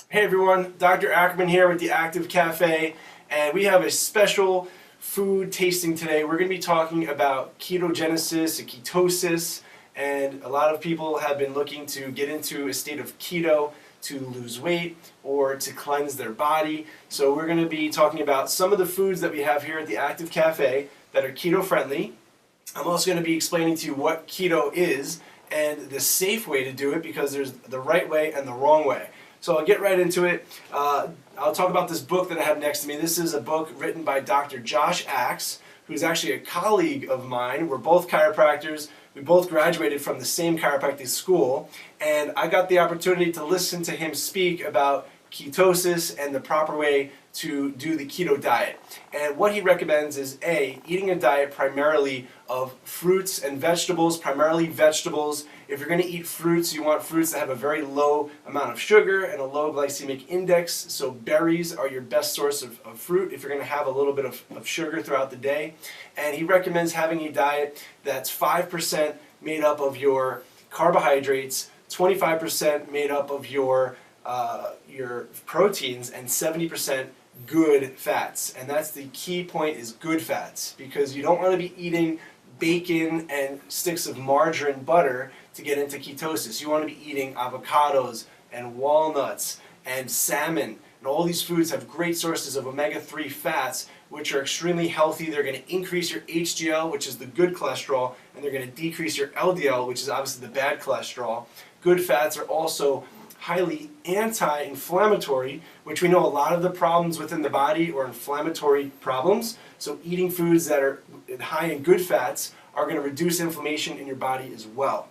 Hey everyone, Dr. Ackerman here with the Active Cafe, and we have a special food tasting today. We're going to be talking about ketogenesis and ketosis, and a lot of people have been looking to get into a state of keto to lose weight or to cleanse their body. So we're going to be talking about some of the foods that we have here at the Active Cafe that are keto friendly. I'm also going to be explaining to you what keto is and the safe way to do it, because there's the right way and the wrong way. So I'll get right into it. I'll talk about this book that I have next to me. This is a book written by Dr. Josh Axe, who's actually a colleague of mine. We're both chiropractors. We both graduated from the same chiropractic school, and I got the opportunity to listen to him speak about ketosis and the proper way to do the keto diet. And what he recommends is eating a diet primarily of fruits and vegetables, primarily vegetables. If you're going to eat fruits, you want fruits that have a very low amount of sugar and a low glycemic index. So berries are your best source of fruit if you're going to have a little bit of sugar throughout the day. And he recommends having a diet that's 5% made up of your carbohydrates, 25% made up of your proteins, and 70% good fats. And that's the key point, is good fats, because you don't want to be eating bacon and sticks of margarine butter to get into ketosis. You want to be eating avocados and walnuts and salmon, and all these foods have great sources of omega-3 fats, which are extremely healthy. They're going to increase your HDL, which is the good cholesterol, and they're going to decrease your LDL, which is obviously the bad cholesterol. Good fats are also highly anti-inflammatory, which we know a lot of the problems within the body are inflammatory problems. So eating foods that are high in good fats are going to reduce inflammation in your body as well.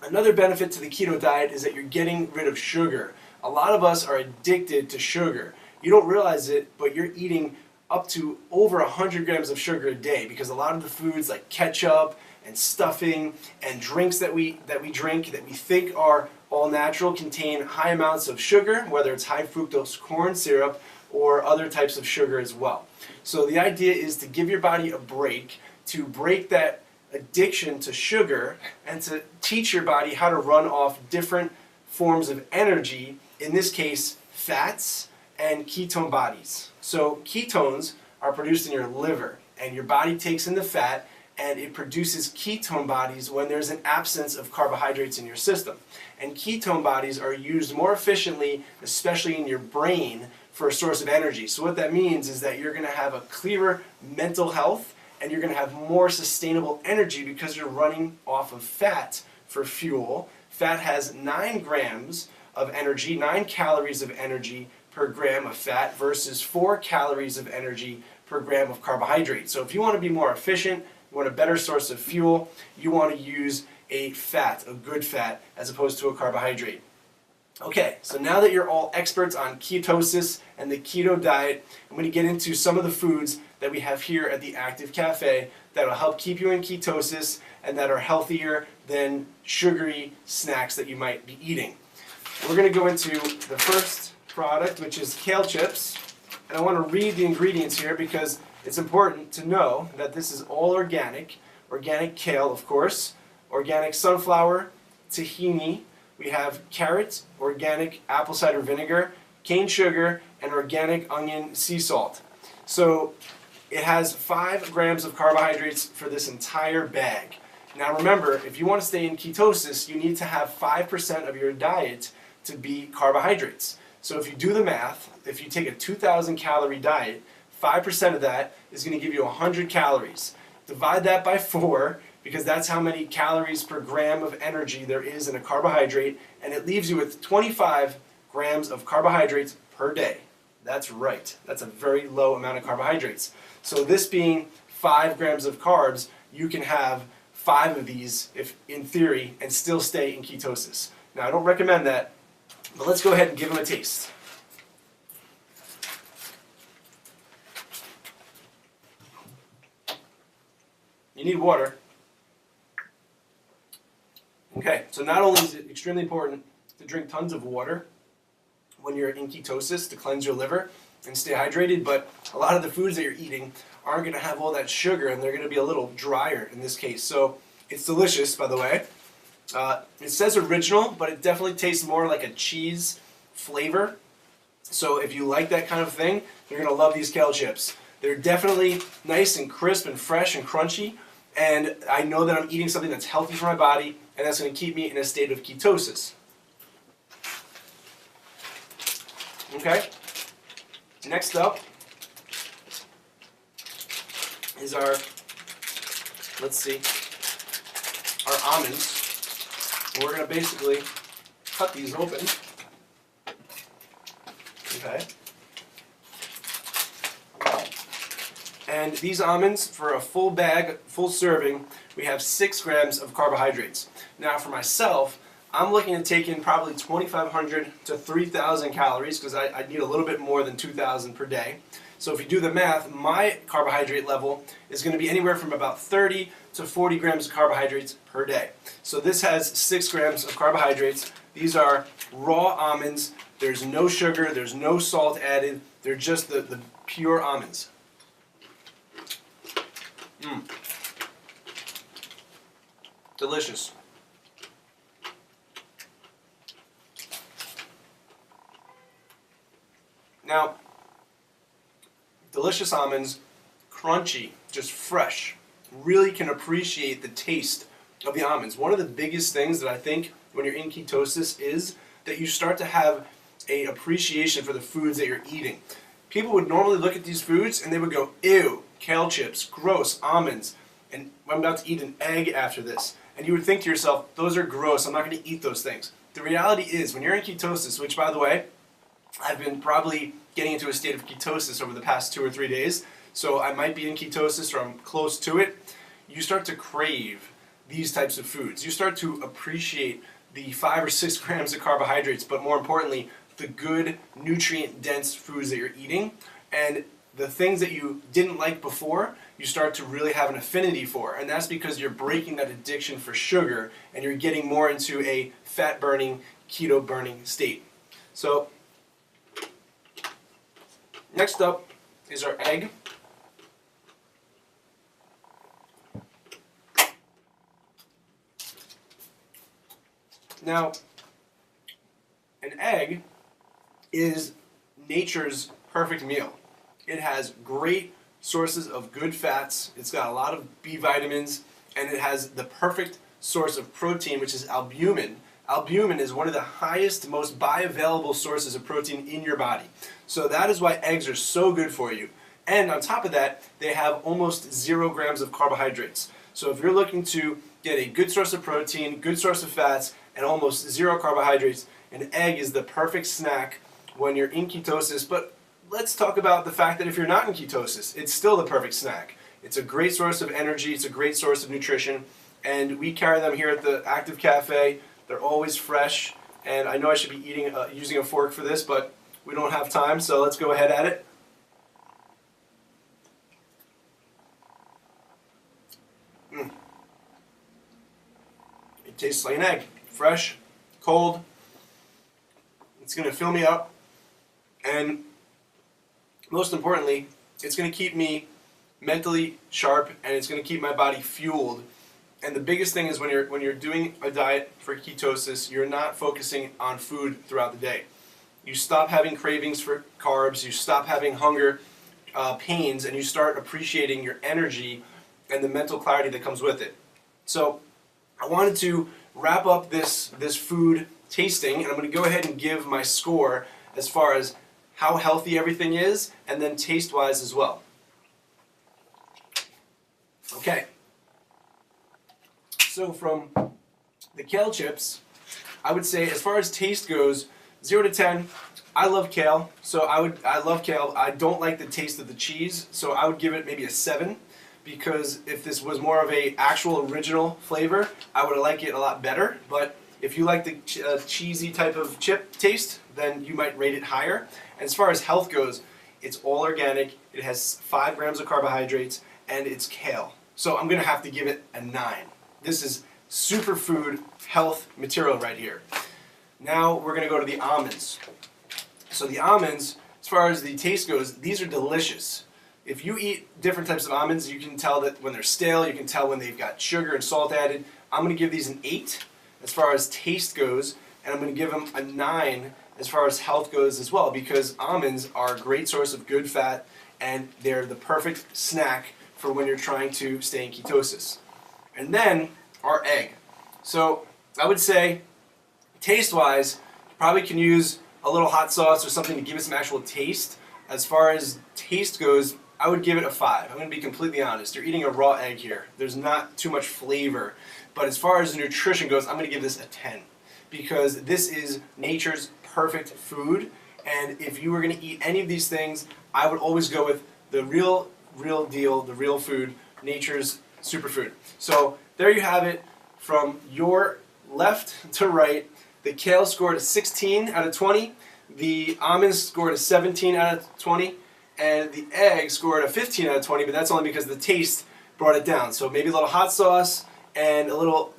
Another benefit to the keto diet is that you're getting rid of sugar. A lot of us are addicted to sugar. You don't realize it, but you're eating up to over 100 grams of sugar a day, because a lot of the foods like ketchup and stuffing and drinks that we drink that we think are all natural contain high amounts of sugar, whether it's high fructose corn syrup or other types of sugar as well. So the idea is to give your body a break, to break that addiction to sugar, and to teach your body how to run off different forms of energy, in this case fats and ketone bodies. So ketones are produced in your liver, and your body takes in the fat and it produces ketone bodies when there's an absence of carbohydrates in your system. And ketone bodies are used more efficiently, especially in your brain, for a source of energy. So what that means is that you're going to have a clearer mental health, and you're going to have more sustainable energy because you're running off of fat for fuel. Fat has 9 grams of energy, 9 calories of energy per gram of fat versus 4 calories of energy per gram of carbohydrate. So if you want to be more efficient, you want a better source of fuel, you want to use a fat, a good fat, as opposed to a carbohydrate. Okay, so now that you're all experts on ketosis and the keto diet, I'm going to get into some of the foods that we have here at the Active Cafe that will help keep you in ketosis and that are healthier than sugary snacks that you might be eating. We're going to go into the first product, which is kale chips. And I want to read the ingredients here because it's important to know that this is all organic. Organic kale, of course, organic sunflower, tahini. We have carrots, organic apple cider vinegar, cane sugar, and organic onion sea salt. So it has 5 grams of carbohydrates for this entire bag. Now remember, if you want to stay in ketosis, you need to have 5% of your diet to be carbohydrates. So if you do the math, if you take a 2,000 calorie diet, 5% of that is going to give you 100 calories. Divide that by 4, because that's how many calories per gram of energy there is in a carbohydrate, and it leaves you with 25 grams of carbohydrates per day. That's right. That's a very low amount of carbohydrates. So this being 5 grams of carbs, you can have 5 of these, if in theory, and still stay in ketosis. Now I don't recommend that, but let's go ahead and give them a taste. You need water. Okay, so not only is it extremely important to drink tons of water when you're in ketosis to cleanse your liver and stay hydrated, but a lot of the foods that you're eating aren't going to have all that sugar, and they're going to be a little drier in this case. So it's delicious, by the way. It says original, but it definitely tastes more like a cheese flavor So if you like that kind of thing, you're going to love these kale chips. They're definitely nice and crisp and fresh and crunchy, and I know that I'm eating something that's healthy for my body, and that's going to keep me in a state of ketosis. Okay? Next up is our, let's see, our almonds. And we're going to basically cut these open. Okay. And these almonds, for a full bag, full serving, we have 6 grams of carbohydrates. Now for myself, I'm looking to take in probably 2,500 to 3,000 calories because I need a little bit more than 2,000 per day. So if you do the math, my carbohydrate level is going to be anywhere from about 30 to 40 grams of carbohydrates per day. So this has 6 grams of carbohydrates. These are raw almonds. There's no sugar, there's no salt added. They're just the pure almonds. Delicious. Now, delicious almonds, crunchy, just fresh, really can appreciate the taste of the almonds. One of the biggest things that I think when you're in ketosis is that you start to have an appreciation for the foods that you're eating. People would normally look at these foods and they would go, ew, kale chips, gross, almonds, and I'm about to eat an egg after this. And you would think to yourself, those are gross, I'm not going to eat those things. The reality is, when you're in ketosis, which by the way, I've been probably getting into a state of ketosis over the past 2 or 3 days, so I might be in ketosis or I'm close to it, you start to crave these types of foods. You start to appreciate the 5 or 6 grams of carbohydrates, but more importantly, the good, nutrient-dense foods that you're eating, and the things that you didn't like before, you start to really have an affinity for, and that's because you're breaking that addiction for sugar, and you're getting more into a fat-burning, keto-burning state. So, next up is our egg. Now, an egg is nature's perfect meal. It has great sources of good fats, it's got a lot of B vitamins, and it has the perfect source of protein, which is albumin. Albumin is one of the highest, most bioavailable sources of protein in your body. So that is why eggs are so good for you. And on top of that, they have almost 0 grams of carbohydrates. So if you're looking to get a good source of protein, good source of fats, and almost 0 carbohydrates, an egg is the perfect snack when you're in ketosis. But let's talk about the fact that if you're not in ketosis, it's still the perfect snack. It's a great source of energy, it's a great source of nutrition, and we carry them here at the Active Cafe. They're always fresh, and I know I should be using a fork for this, but we don't have time, so let's go ahead at it. It tastes like an egg. Fresh, cold. It's going to fill me up, and most importantly, it's going to keep me mentally sharp, and it's going to keep my body fueled. And the biggest thing is when you're doing a diet for ketosis, you're not focusing on food throughout the day. You stop having cravings for carbs, you stop having hunger pains, and you start appreciating your energy and the mental clarity that comes with it. So I wanted to wrap up this food tasting, and I'm going to go ahead and give my score as far as how healthy everything is, and then taste-wise as well. Okay. So from the kale chips, I would say as far as taste goes, 0 to 10, I love kale, so I love kale. I don't like the taste of the cheese, so I would give it maybe a 7, because if this was more of a actual original flavor, I would like it a lot better. But if you like the cheesy type of chip taste, then you might rate it higher. And as far as health goes, it's all organic, it has 5 grams of carbohydrates, and it's kale. So I'm going to have to give it a 9. This is superfood health material right here. Now we're going to go to the almonds. So the almonds, as far as the taste goes, these are delicious. If you eat different types of almonds, you can tell that when they're stale, you can tell when they've got sugar and salt added. I'm going to give these an 8 as far as taste goes, and I'm going to give them a 9 as far as health goes as well, because almonds are a great source of good fat and they're the perfect snack for when you're trying to stay in ketosis. And then our egg. So I would say, taste-wise, you probably can use a little hot sauce or something to give it some actual taste. As far as taste goes, I would give it a 5. I'm going to be completely honest. You're eating a raw egg here. There's not too much flavor. But as far as the nutrition goes, I'm going to give this a 10. Because this is nature's perfect food. And if you were going to eat any of these things, I would always go with the real deal, the real food, nature's superfood. So there you have it. From your left to right, the kale scored a 16 out of 20. The almonds scored a 17 out of 20. And the egg scored a 15 out of 20, but that's only because the taste brought it down. So maybe a little hot sauce and a little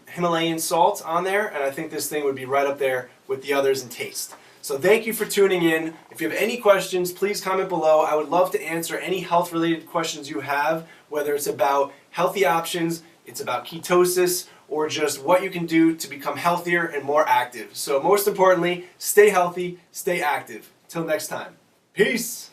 Himalayan salt on there, and I think this thing would be right up there with the others in taste. So thank you for tuning in. If you have any questions, please comment below. I would love to answer any health-related questions you have, whether it's about healthy options, it's about ketosis, or just what you can do to become healthier and more active. So most importantly, stay healthy, stay active. Till next time. Peace!